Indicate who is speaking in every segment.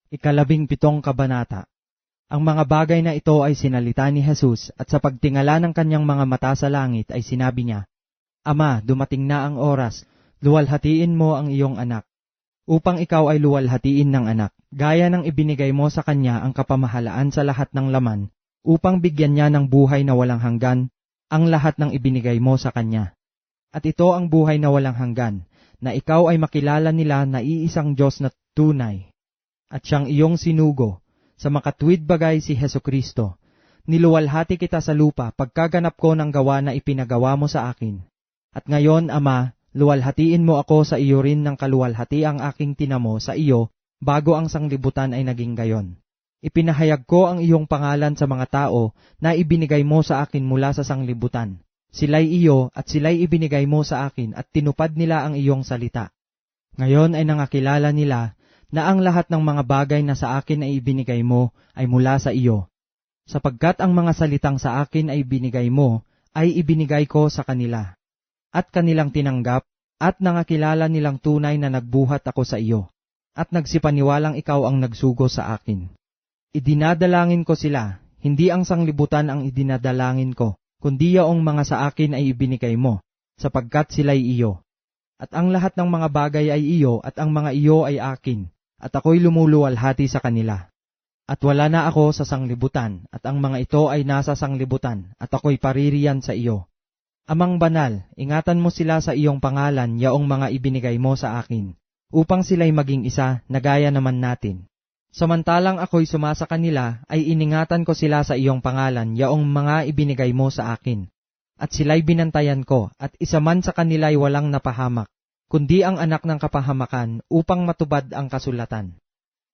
Speaker 1: 17 kabanata. Ang mga bagay na ito ay sinalita ni Jesus at sa pagtingala ng kanyang mga mata sa langit ay sinabi niya, Ama, dumating na ang oras, luwalhatiin mo ang iyong anak, upang ikaw ay luwalhatiin ng anak, gaya ng ibinigay mo sa kanya ang kapamahalaan sa lahat ng laman, upang bigyan niya ng buhay na walang hanggan, ang lahat ng ibinigay mo sa kanya. At ito ang buhay na walang hanggan, na ikaw ay makilala nila na iisang Diyos na tunay, at siyang iyong sinugo, sa makatuwid bagay si Hesukristo. Niluwalhati kita sa lupa pagkaganap ko ng gawa na ipinagawa mo sa akin. At ngayon, Ama, luwalhatiin mo ako sa iyo rin ng kaluwalhati ang aking tinamo sa iyo bago ang sanglibutan ay naging gayon. Ipinahayag ko ang iyong pangalan sa mga tao na ibinigay mo sa akin mula sa sanglibutan. Sila'y iyo at sila'y ibinigay mo sa akin at tinupad nila ang iyong salita. Ngayon ay nangakilala nila na ang lahat ng mga bagay na sa akin ay ibinigay mo ay mula sa iyo. Sapagkat ang mga salitang sa akin ay ibinigay mo, ay ibinigay ko sa kanila. At kanilang tinanggap, at nangakilala nilang tunay na nagbuhat ako sa iyo, at nagsipaniwalang ikaw ang nagsugo sa akin. Idinadalangin ko sila, hindi ang sanglibutan ang idinadalangin ko, kundi yaong mga sa akin ay ibinigay mo, sapagkat sila'y iyo. At ang lahat ng mga bagay ay iyo, at ang mga iyo ay akin, at ako'y lumuluwalhati sa kanila. At wala na ako sa sanglibutan, at ang mga ito ay nasa sanglibutan, at ako'y paririyan sa iyo. Amang banal, ingatan mo sila sa iyong pangalan, yaong mga ibinigay mo sa akin, upang sila'y maging isa, na gaya naman natin. Samantalang ako'y sumasa kanila, ay iningatan ko sila sa iyong pangalan, yaong mga ibinigay mo sa akin. At sila'y binantayan ko, at isa man sa kanila'y walang napahamak, kundi ang anak ng kapahamakan, upang matubad ang kasulatan.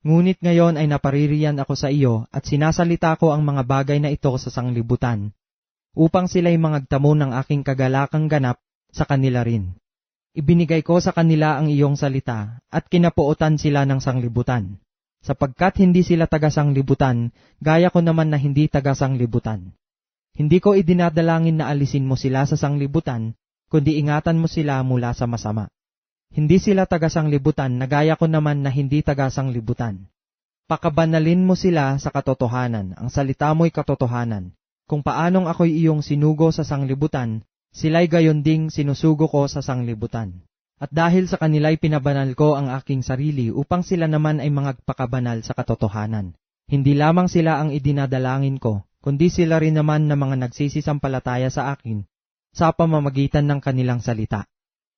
Speaker 1: Ngunit ngayon ay napaririyan ako sa iyo, at sinasalita ko ang mga bagay na ito sa sanglibutan, upang sila'y mangagtamo ng aking kagalakang ganap sa kanila rin. Ibinigay ko sa kanila ang iyong salita, at kinapuotan sila ng sanglibutan, sapagkat hindi sila taga-sanglibutan, gaya ko naman na hindi taga-sanglibutan. Hindi ko idinadalangin na alisin mo sila sa sanglibutan, kundi ingatan mo sila mula sa masama. Hindi sila taga-sanglibutan na gaya ko naman na hindi taga-sanglibutan. Pakabanalin mo sila sa katotohanan, ang salita mo'y katotohanan. Kung paanong ako'y iyong sinugo sa sanglibutan, sila'y gayon ding sinusugo ko sa sanglibutan. At dahil sa kanila'y pinabanal ko ang aking sarili upang sila naman ay magpakabanal sa katotohanan. Hindi lamang sila ang idinadalangin ko, kundi sila rin naman na mga nagsisisampalataya sa akin sa pamamagitan ng kanilang salita.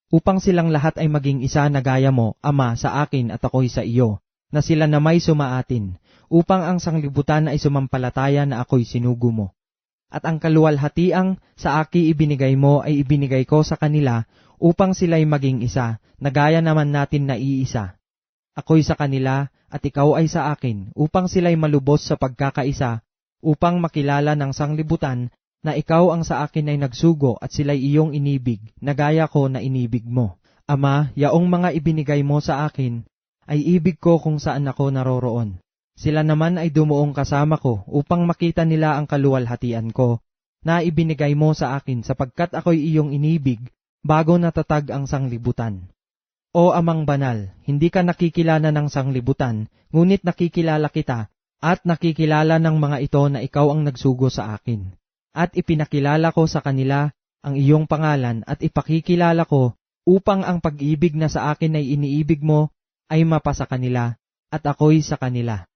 Speaker 1: Upang silang lahat ay maging isa na gaya mo, Ama, sa akin at ako'y sa iyo, na sila na may sumaatin, upang ang sanglibutan ay sumampalataya na ako'y sinugo mo. At ang kaluwalhatiang sa aki ibinigay mo ay ibinigay ko sa kanila, upang sila'y maging isa, na gaya naman natin na iisa. Ako'y sa kanila, at ikaw ay sa akin, upang sila'y malubos sa pagkakaisa, upang makilala ng sanglibutan, na ikaw ang sa akin ay nagsugo at sila'y iyong inibig, na gaya ko na inibig mo. Ama, yaong mga ibinigay mo sa akin, ay ibig ko kung saan ako naroroon. Sila naman ay dumuong kasama ko upang makita nila ang kaluwalhatian ko, na ibinigay mo sa akin sapagkat ako'y iyong inibig, bago natatag ang sanglibutan. O Amang Banal, hindi ka nakikilala ng sanglibutan, ngunit nakikilala kita, at nakikilala ng mga ito na ikaw ang nagsugo sa akin. At ipinakilala ko sa kanila ang iyong pangalan at ipakikilala ko upang ang pag-ibig na sa akin ay iniibig mo ay mapasa kanila at ako'y sa kanila.